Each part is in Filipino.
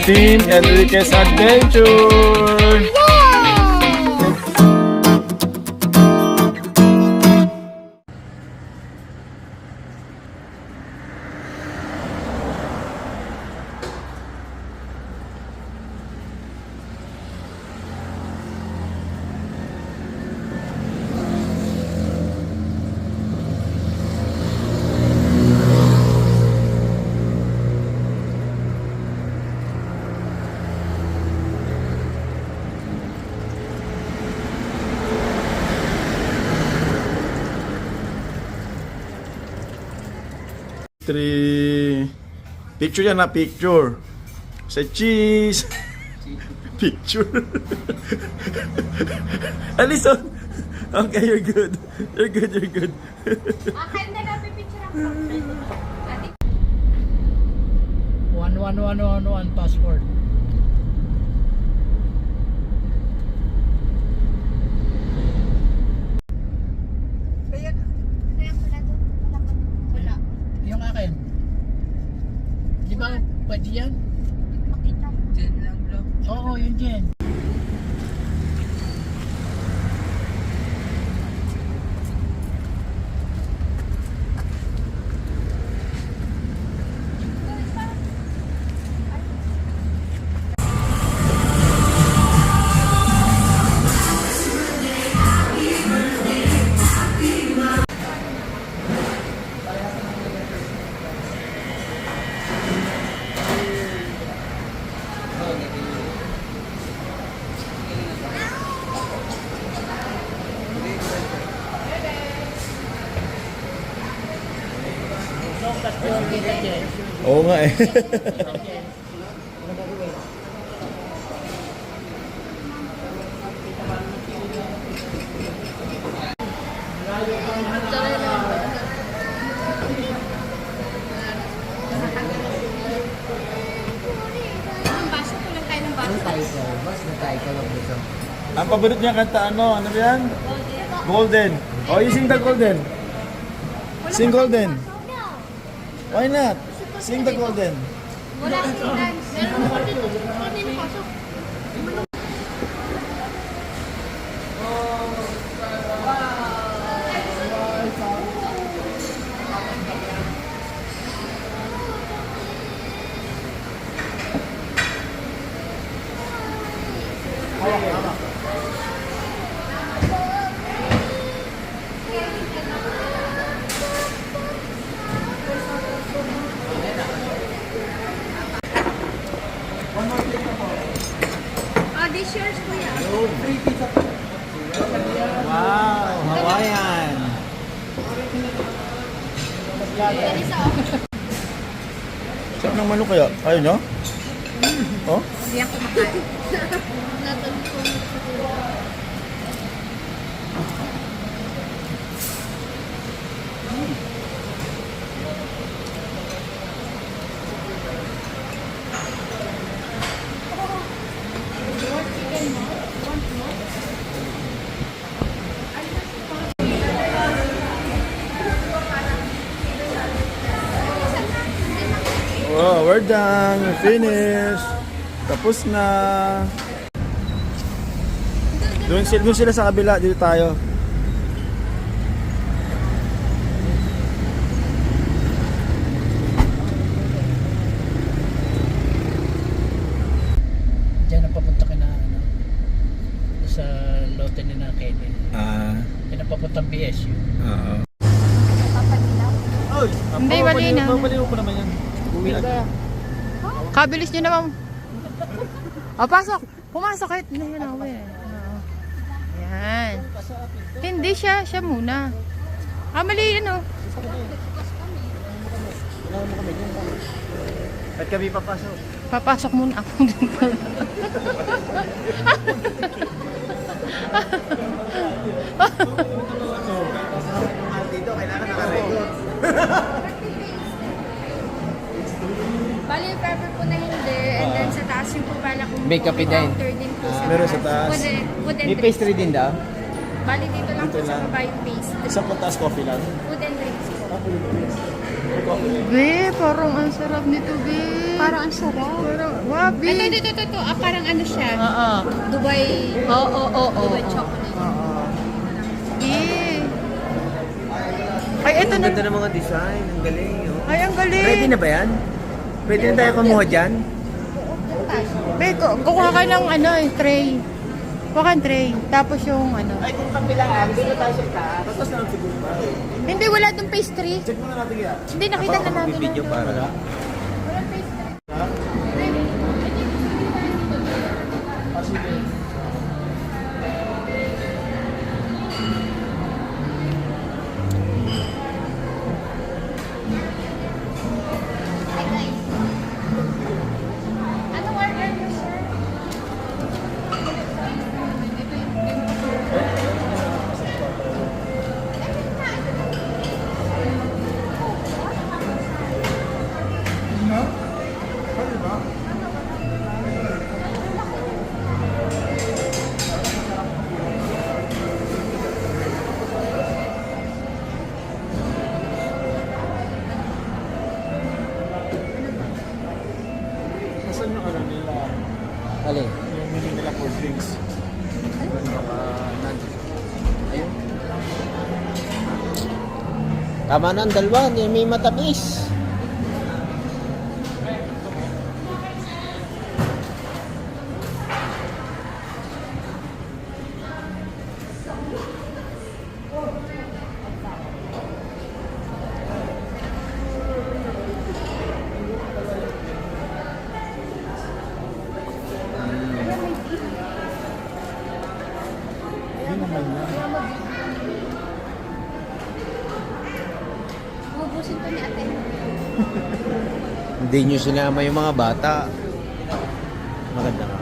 Team Enriquez Adventure! Three. Picture yan na, picture. Say cheese. Picture. Alison. Okay, you're good. You're good, you're good. Akal na lang picture ako. 11111 password. Kaya wala doon. Wala pa. Wala. Yung akin. Di ba pwede yan? Makita. Jen lang bro. Oo, yun Jen. Oo nga eh. Ang baso ko lang tayo ng baso. Ang paborito niya kanta ano? Ano yan? Golden. Oh, you sing the Golden. Sing Golden. Why not? Sing the Golden. Wala akong dance. Meron ako dito. Hindi na pasok. This yours, kuya. Wow, Hawaiian. Yan isa ako. Sarap ng manok kaya? Ayaw nyo? Oh? Hindi ako kumakain. Wow, we're done. We're finished. Tapos na. Doon sila sa kabila. Dito tayo. Diyan ang papunta ka na ano, sa lote ni na Kenny. Yan ang papuntang BSU. Papadilaw. Oy, Hindi, mali na. Babaliw ko naman yan. Uwi agad. Kabilis nyo naman. O, pasok. Pumasok kahit hindi na uwi. Yan. Hindi siya. Siya muna. Mali yun o. At kami papasok. Papasok muna ako din pala. Dito, kailangan nakarecord. Bali, yung pepper po na hindi. And then sa taas yung po pala kung May kape din. counter din po sa meron sa taas. Food and May drinks pastry po. din daw. Bali, dito lang Dito po sa lang. baba yung pastry. Sa patas coffee lang. Food and drinks po. Ah, pwede. Be, parang ang sarap nito, be. Parang ang sarap. Parang, wow, be. Ito. Parang ano siya? Oo. Dubai. Oo. Dubai chocolate. Be. Ay, ito Ang na. ganda ng mga design. Ang galing. Oh. Ay, ang galing. Ready na ba yan? Pwede na tayo kumuha dyan? Be, kukuha ka ng ano, tray. Kuha kang tray. Tapos yung ano. Ay, kung kapilaan, gusto na tayo sa itaas. Tapos na lang siguro ba? Hindi, wala dong pastry. Check muna natin yan. Hindi, nakita na namin. Video para. Walang pastry. Ha? Ah, sige. Anong order mo, sir? Nasaan yung ano nila? Alin? Yung menu nila for drinks. Ayun. Tama na ang dalawa. Hindi may matamis. Yun naman yan. Ubusin to ni ate. Hindi nyo sinama yung mga bata. Maganda ka.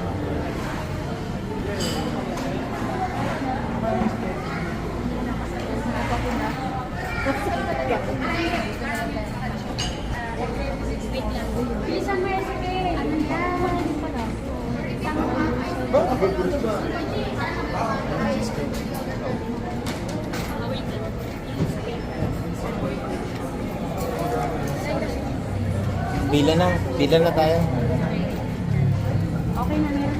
Bilisan mo yan, sige. Ano yan? Bila na tayo. Okay na meron.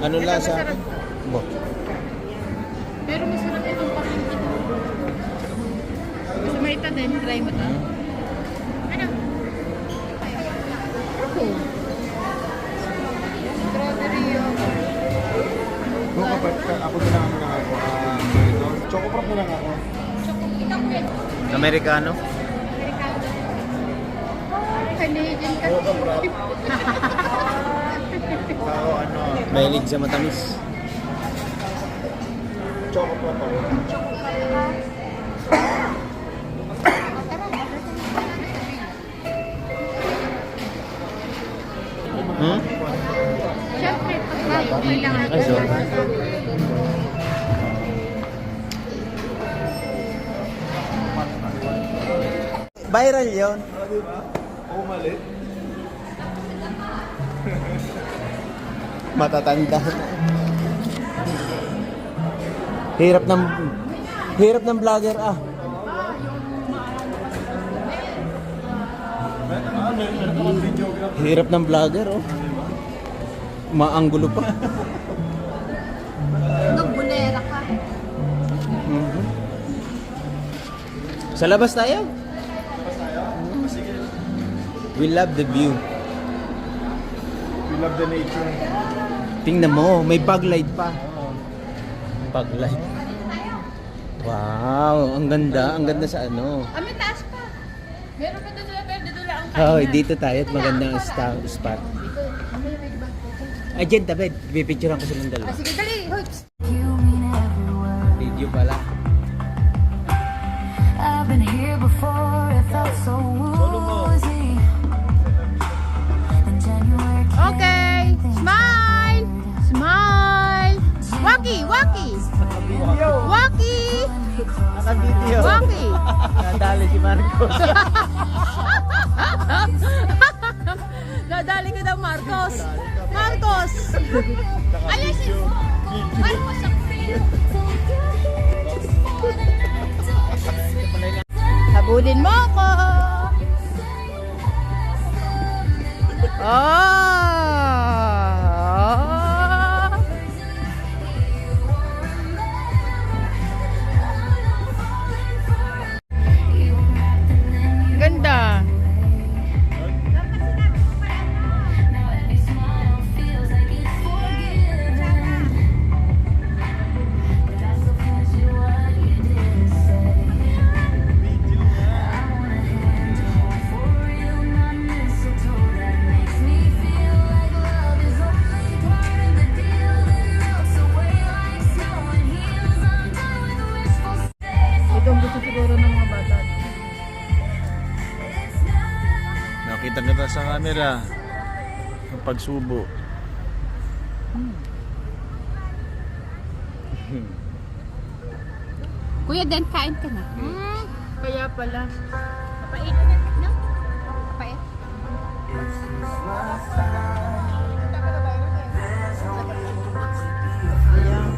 Ano lasa? Bo. Pero masarap itong pakinggan. Gusto mo ito din? Try mo to. Ano? Okay. Strawberry yogurt. Kung kapag ako na lang muna ako. Ito. Choco prop na lang ako. Amerikano? Canadian kasi. Choco prop. Ako ano. Mahilig sa matamis. Choco prop ako. Hmm? Siyempre, pag okay lang ako. Ay, sorry. Viral yun. Diba? Oo, mali. Matatanda. Hirap ng vlogger ah. Meron ka mga videographer. Hirap ng vlogger oh. Maanggulo pa. Nagbulera ka. Mhm. Sa labas tayo. We love the view. We love the nature. Tingnan mo, may bug light pa. Bug light. Wow, ang ganda sa ano. Ah, may taas pa. Meron pa doon, pero doon lang ang Oh, dito tayo at magandang spot. Ay, dyan, David. Pipicturean ko silang dalawa. Sige, dali. Hoy, psst. Video pala. I've been here before, it felt so woozy. In January, Okay. Smile! Naka-video. Bakit? Nadali si Marcos. Nadali ka daw, Marcos. Marcos! Ayun si... Marcos ang friend. Habulin mo ako. Ah! Ganda. Ito ang gusto siguro ng mga bata. Nakita kita sa camera. Ang pagsubo. Kuya, Dan, kain ka na. Kaya pala. Papait na, no? Papait. Ayan.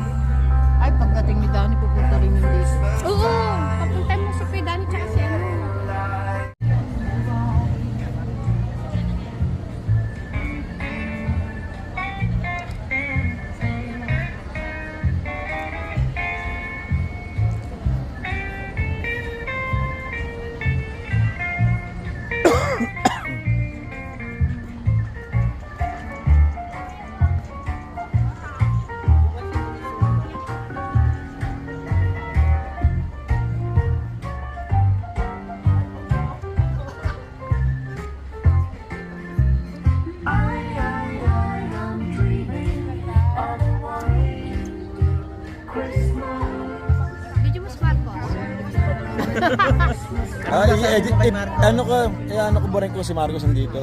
Ay, pagdating ni Danny, pupunta rin yung dito. Oo, papunta mo si Kuya Danny tsaka si ano. Video mo si Marcos. Ano ko, kaya ano ko ba rin ko si Marcos nandito?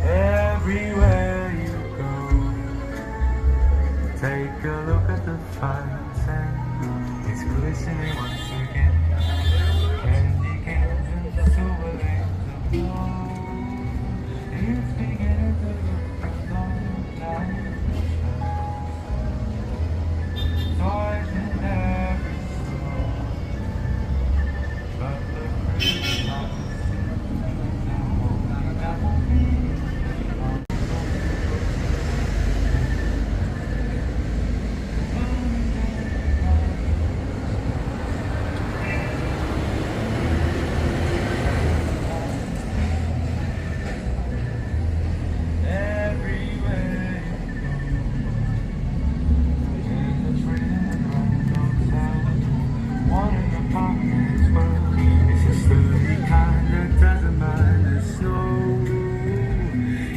Everywhere you go, take a look at the fountain. It's glistening once again. Candy canes and silver lanes of gold. It's beginning to look like toys in every store, but the Christmas season won't be.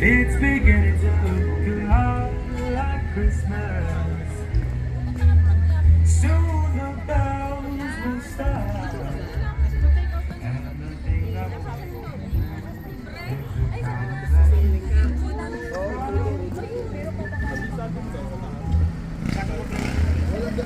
It's beginning to look a lot like Christmas. Soon the bells will start, and the thing that will is the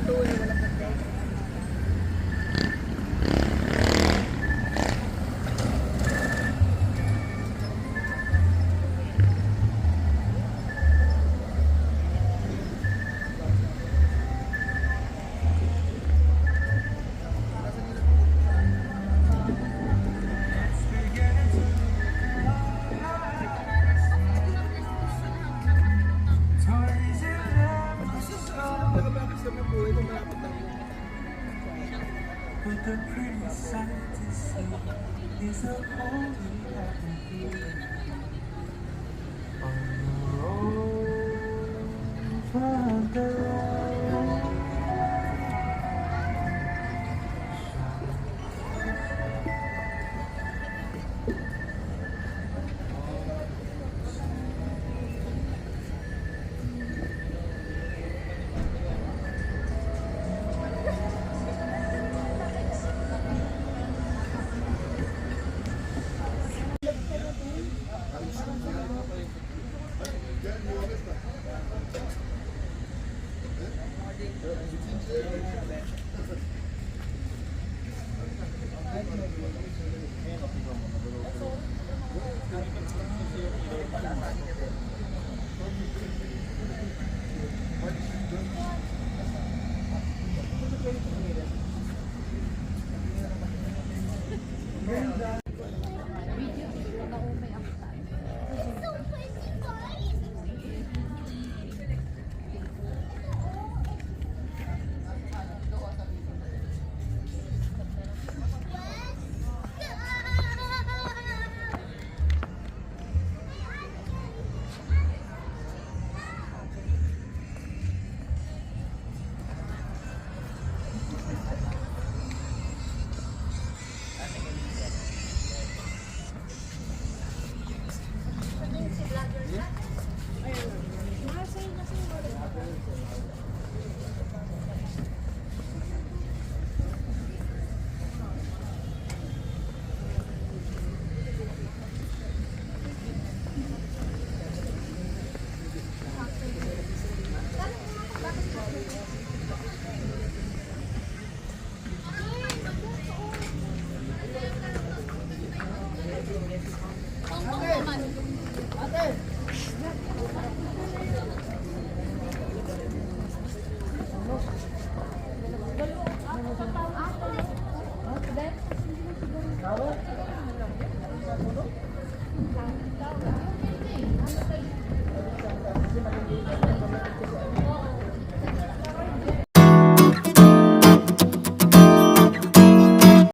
But the pretty sight to see is the only happy feeling on the road from the road.